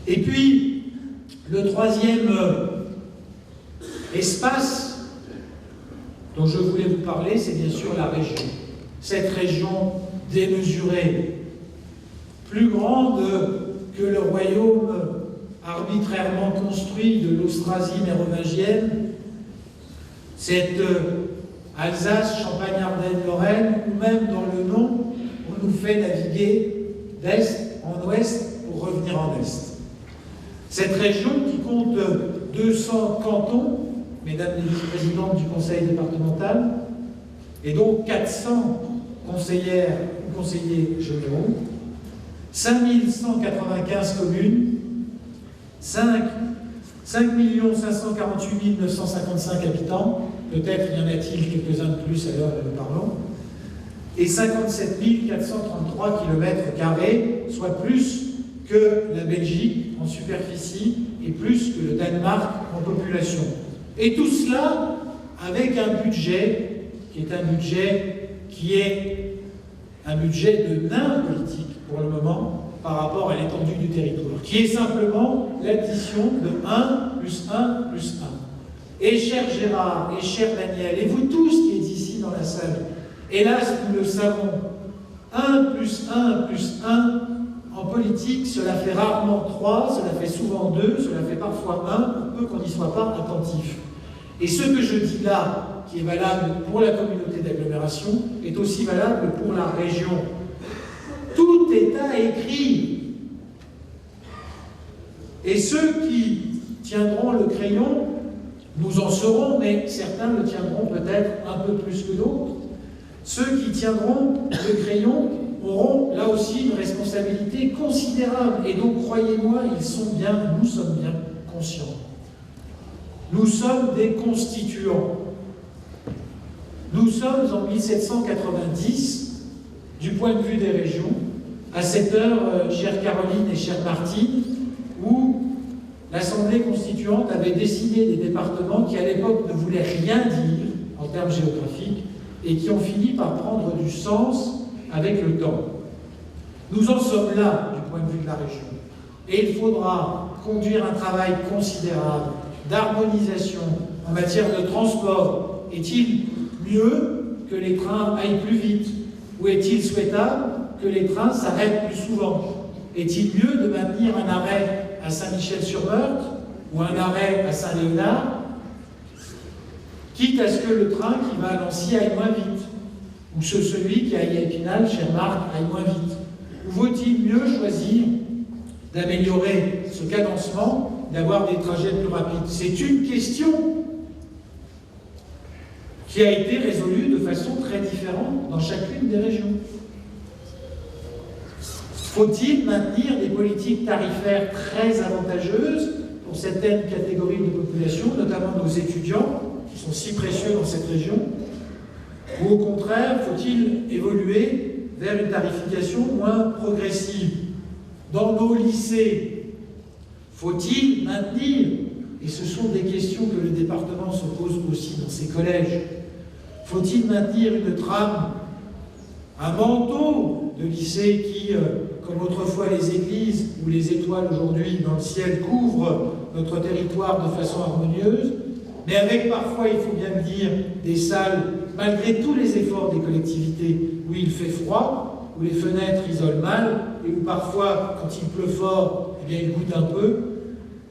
Et puis, le troisième espace dont je voulais vous parler, c'est bien sûr la région. Cette région démesurée, plus grande que le royaume arbitrairement construit de l'Austrasie mérovingienne, cette Alsace, Champagne, Ardennes, Lorraine, ou même dans le nom, on nous fait naviguer d'est en ouest pour revenir en est. Cette région qui compte 200 cantons, mesdames les vice-présidentes du conseil départemental, et donc 400 conseillères ou conseillers généraux, 5195 communes, 5 548 955 habitants, peut-être y en a-t-il quelques-uns de plus à l'heure où nous parlons, et 57 433 km², soit plus que la Belgique en superficie et plus que le Danemark en population. Et tout cela avec un budget qui est un budget de nain politique pour le moment par rapport à l'étendue du territoire, qui est simplement l'addition de 1 plus 1 plus 1. Et cher Gérard, et cher Daniel, et vous tous qui êtes ici dans la salle, hélas, nous le savons, 1 plus 1 plus 1, en politique, cela fait rarement 3, cela fait souvent 2, cela fait parfois 1, pour peu qu'on n'y soit pas attentif. Et ce que je dis là, qui est valable pour la communauté d'agglomération, est aussi valable pour la région. Tout est à écrire. Et ceux qui tiendront le crayon, nous en serons, mais certains le tiendront peut-être un peu plus que d'autres. Ceux qui tiendront le crayon auront là aussi une responsabilité considérable. Et donc, croyez-moi, nous sommes bien conscients. Nous sommes des constituants. Nous sommes en 1790, du point de vue des régions, à cette heure, chère Caroline et chère Martine, où l'Assemblée constituante avait décidé des départements qui, à l'époque, ne voulaient rien dire en termes géographiques et qui ont fini par prendre du sens avec le temps. Nous en sommes là, du point de vue de la région. Et il faudra conduire un travail considérable d'harmonisation en matière de transport. Est-il mieux que les trains aillent plus vite? Ou est-il souhaitable que les trains s'arrêtent plus souvent? Est-il mieux de maintenir un arrêt à Saint-Michel-sur-Meurthe ou un arrêt à Saint-Léonard, quitte à ce que le train qui va à Nancy aille moins vite, ou celui qui aille à Épinal, cher Marc, aille moins vite? Ou vaut-il mieux choisir d'améliorer ce cadencement, d'avoir des trajets plus rapides? C'est une question qui a été résolue de façon très différente dans chacune des régions. Faut-il maintenir des politiques tarifaires très avantageuses pour certaines catégories de population, notamment nos étudiants, qui sont si précieux dans cette région? Ou au contraire, faut-il évoluer vers une tarification moins progressive? Dans nos lycées, faut-il maintenir, et ce sont des questions que le département se pose aussi dans ses collèges, faut-il maintenir une trame, un manteau de lycées qui, comme autrefois les églises ou les étoiles aujourd'hui dans le ciel, couvrent notre territoire de façon harmonieuse, mais avec parfois, il faut bien le dire, des salles, malgré tous les efforts des collectivités, où il fait froid, où les fenêtres isolent mal, et où parfois, quand il pleut fort, eh bien, il goûte un peu?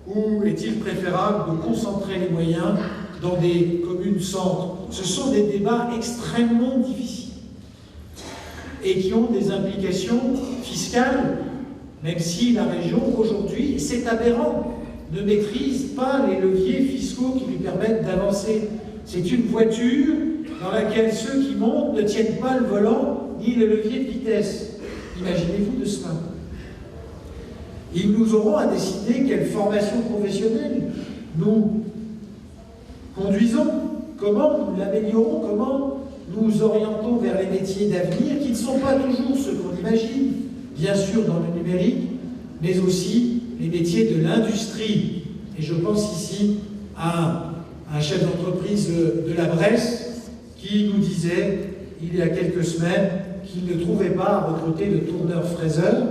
Ou est-il préférable de concentrer les moyens dans des communes centres? Ce sont des débats extrêmement difficiles et qui ont des implications fiscales, même si la région, aujourd'hui, et c'est aberrant, ne maîtrise pas les leviers fiscaux qui lui permettent d'avancer. C'est une voiture dans laquelle ceux qui montent ne tiennent pas le volant ni le levier de vitesse. Imaginez-vous de cela. Nous aurons à décider quelle formation professionnelle nous conduisons, comment nous l'améliorons, comment nous orientons vers les métiers d'avenir qui ne sont pas toujours ceux qu'on imagine, bien sûr dans le numérique, mais aussi les métiers de l'industrie. Et je pense ici à un chef d'entreprise de la Bresse qui nous disait, il y a quelques semaines, qu'il ne trouvait pas à recruter de tourneurs-fraiseurs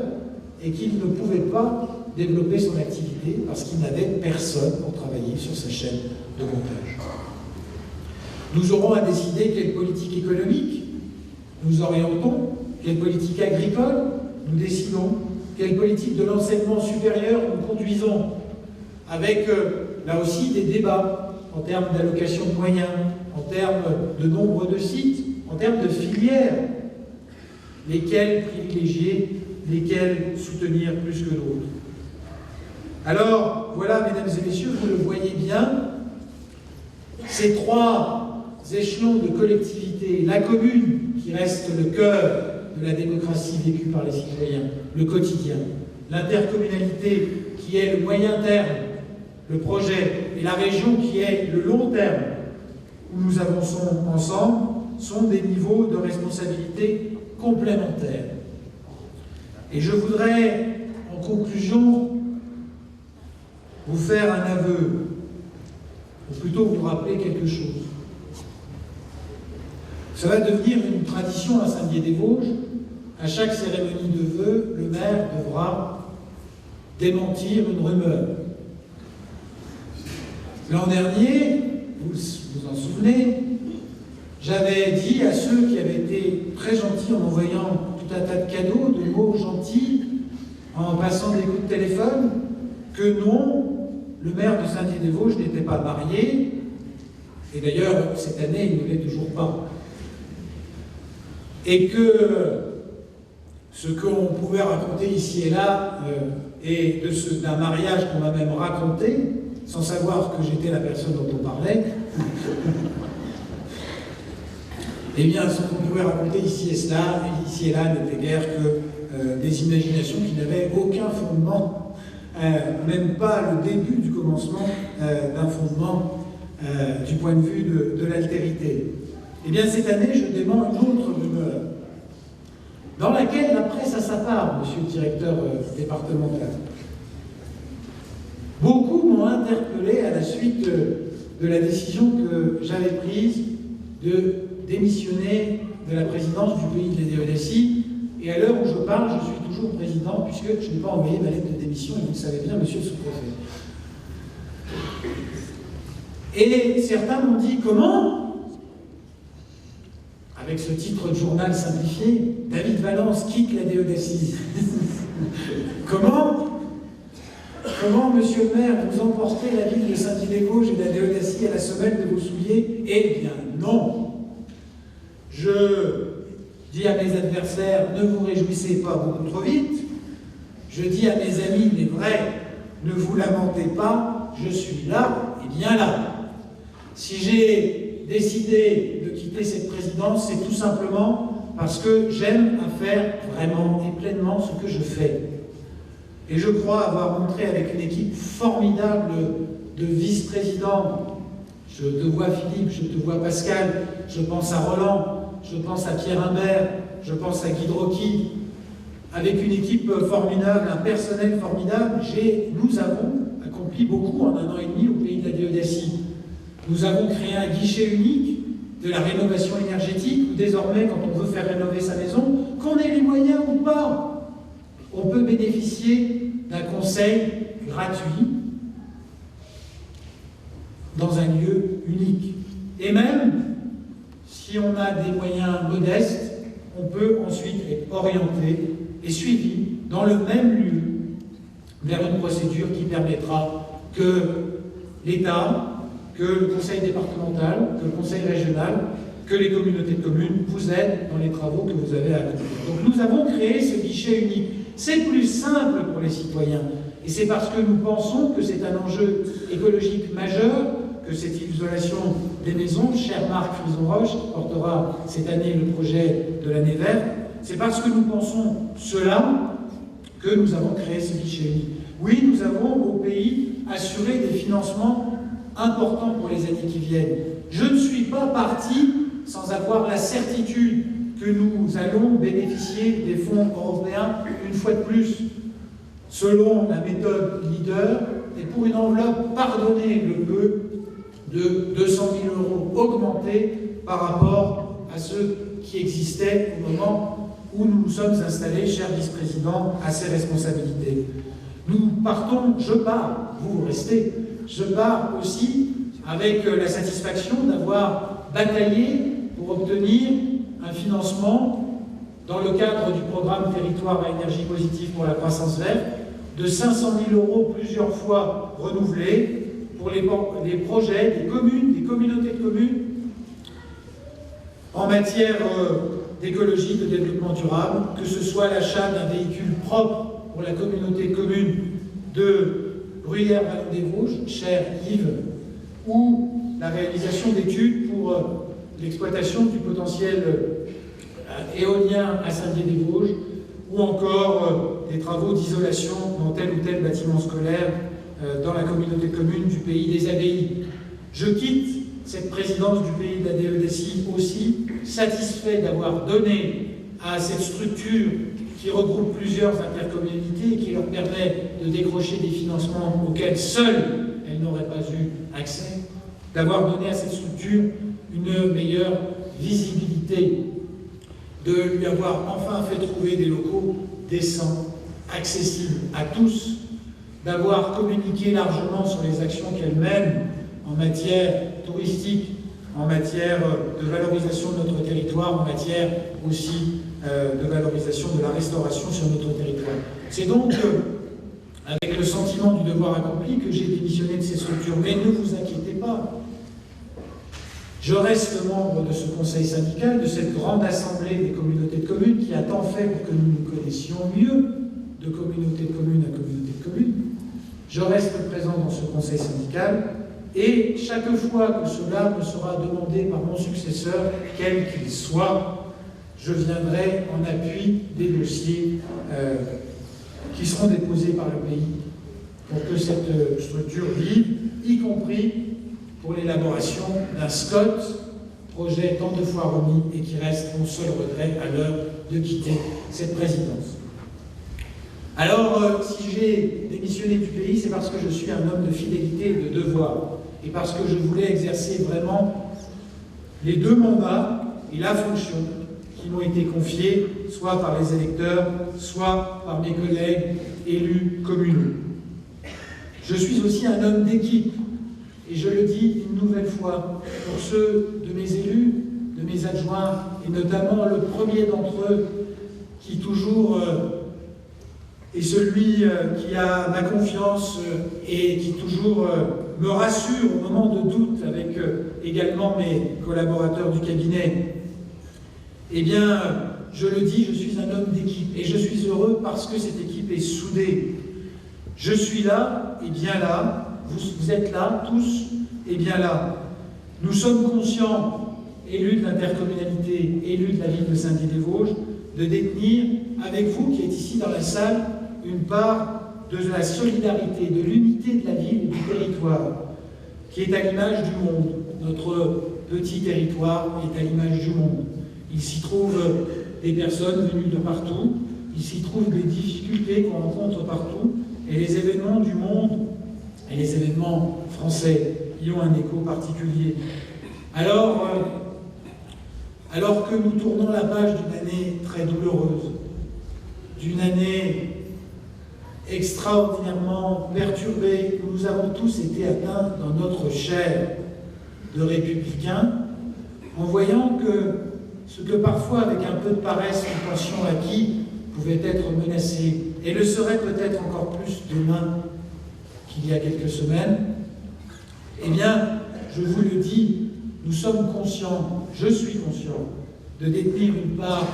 et qu'il ne pouvait pas développer son activité parce qu'il n'avait personne pour travailler sur sa chaîne de montage. Nous aurons à décider quelle politique économique nous orientons, quelle politique agricole nous décidons, quelle politique de l'enseignement supérieur nous conduisons, avec là aussi des débats en termes d'allocation de moyens, en termes de nombre de sites, en termes de filières, lesquelles privilégier, lesquelles soutenir plus que d'autres. Alors, voilà, mesdames et messieurs, vous le voyez bien, ces trois échelons de collectivité, la commune qui reste le cœur de la démocratie vécue par les citoyens, le quotidien, l'intercommunalité qui est le moyen terme, le projet, et la région qui est le long terme, où nous avançons ensemble, sont des niveaux de responsabilité complémentaires. Et je voudrais, en conclusion, vous faire un aveu, ou plutôt vous rappeler quelque chose. Ça va devenir une tradition à Saint-Dié-des-Vosges. À chaque cérémonie de vœux, le maire devra démentir une rumeur. L'an dernier, vous vous en souvenez, j'avais dit à ceux qui avaient été très gentils en m'envoyant tout un tas de cadeaux, de mots gentils, en passant des coups de téléphone, que non, le maire de Saint-Dié-des-Vosges n'était pas marié, et d'ailleurs, cette année, il ne l'est toujours pas. Et que ce qu'on pouvait raconter ici et là, et d'un mariage qu'on m'a même raconté, sans savoir que j'étais la personne dont on parlait, eh bien, ce qu'on pouvait raconter ici et là n'était guère que des imaginations qui n'avaient aucun fondement, même pas le début du commencement d'un fondement du point de vue de l'altérité. Eh bien, cette année, je dément une autre rumeur, dans laquelle la presse a sa part, monsieur le directeur départemental. Beaucoup m'ont interpellé à la suite de la décision que j'avais prise de démissionner de la présidence du pays de la DEDACI. Et à l'heure où je parle, je suis toujours président, puisque je n'ai pas envoyé ma lettre de démission, et vous le savez bien, monsieur le sous-préfet. Et certains m'ont dit, comment ? Avec ce titre de journal simplifié, David Valence quitte la DEDACI. Comment, monsieur le maire, vous emportez la ville de Saint-Dié-des-Vosges et la DEDACI à la semelle de vos souliers? Eh bien, non. Je dis à mes adversaires, ne vous réjouissez pas beaucoup trop vite. Je dis à mes amis, les vrais, ne vous lamentez pas, je suis là et bien là. Si j'ai décidé de quitter cette présidence, c'est tout simplement parce que j'aime à faire vraiment et pleinement ce que je fais. Et je crois avoir montré avec une équipe formidable de vice-présidents. Je te vois Philippe, je te vois Pascal, je pense à Roland, je pense à Pierre Imbert, je pense à Guy Droqui. Avec une équipe formidable, un personnel formidable, nous avons accompli beaucoup en 1 an et demi au pays de la DEDACI. Nous avons créé un guichet unique de la rénovation énergétique, où désormais, quand on veut faire rénover sa maison, qu'on ait les moyens ou pas, on peut bénéficier d'un conseil gratuit dans un lieu unique. Et même, si on a des moyens modestes, on peut ensuite être orienté et suivi dans le même lieu vers une procédure qui permettra que l'État, que le conseil départemental, que le conseil régional, que les communautés de communes vous aident dans les travaux que vous avez à accomplir. Donc nous avons créé ce guichet unique. C'est plus simple pour les citoyens. Et c'est parce que nous pensons que c'est un enjeu écologique majeur, que cette isolation des maisons, cher Marc Frison-Roche, qui portera cette année le projet de l'année verte, c'est parce que nous pensons cela que nous avons créé ce guichet unique. Oui, nous avons au pays assuré des financements importants pour les années qui viennent. Je ne suis pas parti sans avoir la certitude que nous allons bénéficier des fonds européens une fois de plus, selon la méthode leader, et pour une enveloppe, pardonnez le peu, de 200 000 € augmentés par rapport à ceux qui existaient au moment où nous nous sommes installés, cher vice-président, à ces responsabilités. Nous partons, je pars, vous restez, je pars aussi avec la satisfaction d'avoir bataillé pour obtenir un financement dans le cadre du programme Territoire à énergie positive pour la croissance verte de 500 000 € plusieurs fois renouvelés pour les projets des communes, des communautés de communes en matière d'écologie, de développement durable, que ce soit l'achat d'un véhicule propre pour la communauté de communes de Bruyères-Vallon-des-Vosges, cher Yves, ou la réalisation d'études pour l'exploitation du potentiel éolien à Saint-Dié-des-Vosges, ou encore des travaux d'isolation dans tel ou tel bâtiment scolaire dans la communauté de communes du pays des Abbayes. Je quitte cette présidence du pays de la DEDECI aussi satisfait d'avoir donné à cette structure qui regroupe plusieurs intercommunalités et qui leur permet de décrocher des financements auxquels seules elles n'auraient pas eu accès, d'avoir donné à cette structure une meilleure visibilité, de lui avoir enfin fait trouver des locaux décents, accessibles à tous, d'avoir communiqué largement sur les actions qu'elle mène en matière touristique, en matière de valorisation de notre territoire, en matière aussi de valorisation de la restauration sur notre territoire. C'est donc avec le sentiment du devoir accompli que j'ai démissionné de ces structures. Mais ne vous inquiétez pas, je reste membre de ce conseil syndical, de cette grande assemblée des communautés de communes qui a tant fait pour que nous nous connaissions mieux, de communauté de communes à communauté de communes. Je reste présent dans ce conseil syndical et chaque fois que cela me sera demandé par mon successeur, quel qu'il soit, je viendrai en appui des dossiers qui seront déposés par le pays pour que cette structure vive, y compris pour l'élaboration d'un SCOT, projet tant de fois remis et qui reste mon seul regret à l'heure de quitter cette présidence. Alors, si j'ai démissionné du pays, c'est parce que je suis un homme de fidélité et de devoir, et parce que je voulais exercer vraiment les deux mandats et la fonction qui m'ont été confiés, soit par les électeurs, soit par mes collègues élus communaux. Je suis aussi un homme d'équipe, et je le dis une nouvelle fois, pour ceux de mes élus, de mes adjoints, et notamment le premier d'entre eux, qui toujours est celui qui a ma confiance et qui toujours me rassure au moment de doute, avec également mes collaborateurs du cabinet. Eh bien, je le dis, je suis un homme d'équipe, et je suis heureux parce que cette équipe est soudée. Je suis là, et bien là, vous êtes là, tous, et bien là. Nous sommes conscients, élus de l'intercommunalité, élus de la ville de Saint-Dié-des-Vosges, de détenir, avec vous qui êtes ici dans la salle, une part de la solidarité, de l'unité de la ville et du territoire, qui est à l'image du monde. Notre petit territoire est à l'image du monde. Il s'y trouve des personnes venues de partout, il s'y trouve des difficultés qu'on rencontre partout, et les événements du monde et les événements français y ont un écho particulier. Alors que nous tournons la page d'une année très douloureuse, d'une année extraordinairement perturbée, où nous avons tous été atteints dans notre chair de républicains, en voyant que ce que parfois, avec un peu de paresse, nous pensions acquis, pouvait être menacé, et le serait peut-être encore plus demain qu'il y a quelques semaines, eh bien, je vous le dis, nous sommes conscients, je suis conscient, de détenir une part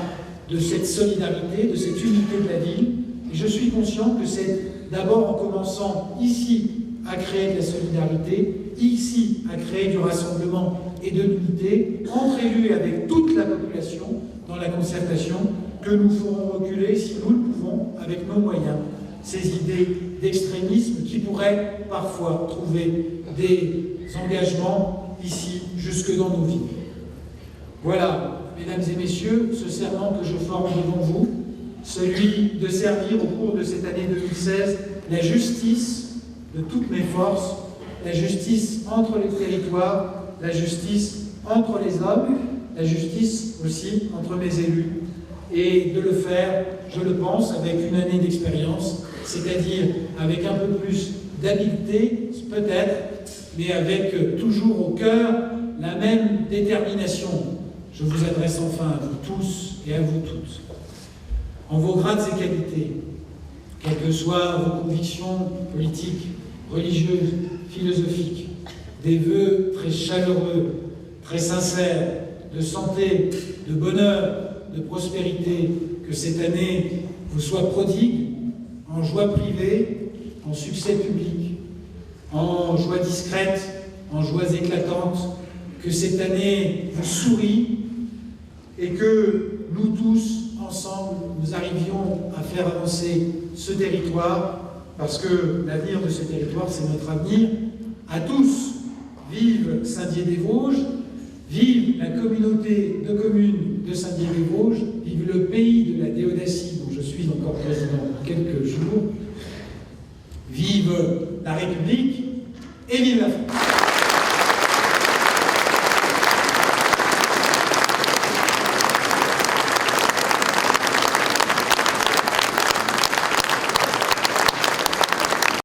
de cette solidarité, de cette unité de la ville, et je suis conscient que c'est d'abord en commençant ici à créer de la solidarité, ici à créer du rassemblement et de l'unité, entre élus et avec toute la population, dans la concertation, que nous ferons reculer, si nous le pouvons, avec nos moyens, ces idées d'extrémisme qui pourraient parfois trouver des engagements ici, jusque dans nos vies. Voilà, mesdames et messieurs, ce serment que je forme devant vous, celui de servir au cours de cette année 2016 la justice de toutes mes forces, la justice entre les territoires, la justice entre les hommes, la justice aussi entre mes élus, et de le faire, je le pense, avec une année d'expérience c'est-à-dire avec un peu plus d'habileté, peut-être, mais avec toujours au cœur la même détermination. Je vous adresse enfin à vous tous et à vous toutes. En vos grades et qualités, quelles que soient vos convictions politiques, religieuses, philosophiques, des vœux très chaleureux, très sincères, de santé, de bonheur, de prospérité, que cette année vous soit prodigue, en joie privée, en succès public, en joie discrète, en joies éclatantes, que cette année vous sourie et que nous tous, ensemble, nous arrivions à faire avancer ce territoire, parce que l'avenir de ce territoire, c'est notre avenir à tous. Vive Saint-Dié-des-Vosges, vive la communauté de communes de Saint-Dié-des-Vosges, vive le pays de la Déodacie, dont je suis encore président pour quelques jours, vive la République et vive la France.